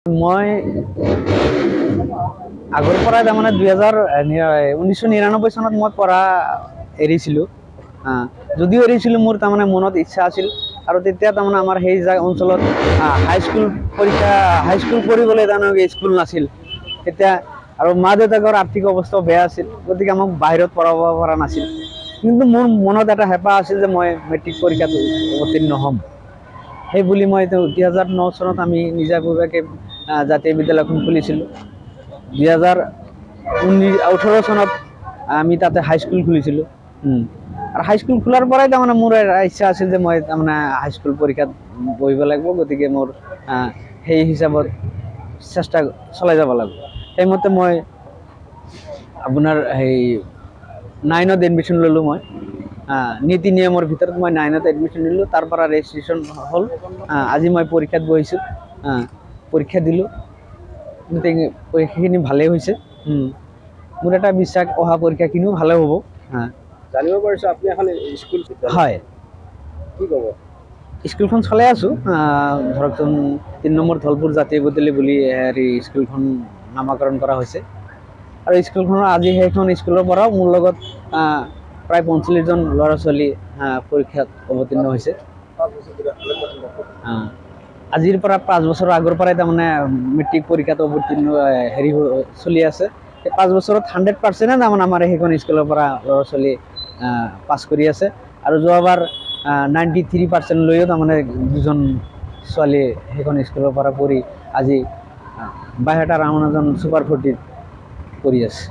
মই আগৰ পৰাই তাৰমানে 1999 চনত মই পঢ়া এৰিছিলোঁ। যদিও এৰিছিলোঁ মোৰ তাৰমানে মনত ইচ্ছা আছিল আৰু তেতিয়া তাৰমানে আমাৰ সেই অঞ্চলত হাইস্কুল পঢ়িবলৈ তাৰমানে স্কুল নাছিল তেতিয়া আৰু মা দেউতাকৰ আৰ্থিক অৱস্থাও বেয়া আছিল, গতিকে আমাক বাহিৰত পঢ়াব পৰা নাছিল। কিন্তু মোৰ মনত এটা হেঁপাহ আছিল যে মই মেট্ৰিক পৰীক্ষাত উত্তীৰ্ণ হ'ম। সেই বুলি মই 2009 চনত আমি নিজাববীয়াকৈ জাতীয় বিদ্যালয়খন খুলিছিলোঁ। 2018 চনত আমি তাতে হাইস্কুল খুলিছিলোঁ। আৰু হাইস্কুল খোলাৰ পৰাই তাৰমানে মোৰ ইচ্ছা আছিল যে মই তাৰমানে হাইস্কুল পৰীক্ষাত বহিব লাগিব, গতিকে মোৰ সেই হিচাপত চেষ্টা চলাই যাব লাগিব। সেইমতে মই আপোনাৰ সেই 9ত এডমিশ্যন ল'লোঁ। মই নীতি নিয়মৰ ভিতৰত মই 9ত এডমিশ্যন দিলোঁ, তাৰ পৰা ৰেজিষ্ট্ৰেশ্যন হ'ল। আজি মই পৰীক্ষাত বহিছোঁ, পৰীক্ষা দিলোঁ, গতিকে পৰীক্ষাখিনি ভালেই হৈছে। মোৰ এটা বিশ্বাস অহা পৰীক্ষাখিনিও ভালে হ'ব। জানিব পাৰিছোঁ আপুনি এখন স্কুল, হয়, কি ক'ব? স্কুলখন চলাই আছোঁ। ধৰকচোন 3 নম্বৰ ধলপুৰ জাতীয় বিদ্যালয় বুলি স্কুলখন নামাকৰণ কৰা হৈছে। আৰু স্কুলখনৰ আজি সেইখন স্কুলৰ পৰাও মোৰ লগত প্ৰায় 45জন ল'ৰা ছোৱালী পৰীক্ষাত অৱতীৰ্ণ হৈছে। আজিৰ পৰা 5 বছৰৰ আগৰ পৰাই তাৰমানে মেট্ৰিক পৰীক্ষাত অৱতীৰ্ণ চলি আছে। সেই 5 বছৰত 100% তাৰমানে আমাৰ সেইখন স্কুলৰ পৰা ল'ৰা ছোৱালী পাছ কৰি আছে। আৰু যোৱাবাৰ 93% লৈও তাৰমানে 2জন ছোৱালী সেইখন স্কুলৰ পৰা পঢ়ি আজি 22টা ৰামনাজন ছুপাৰ 40 কৰি আছে।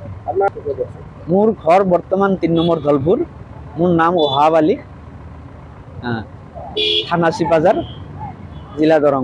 মোৰ ঘৰ বৰ্তমান 3 নম্বৰ ধলপুৰ। মোৰ নাম ওহাব আলী, থানা চিপাঝাৰ, জিলা দৰং।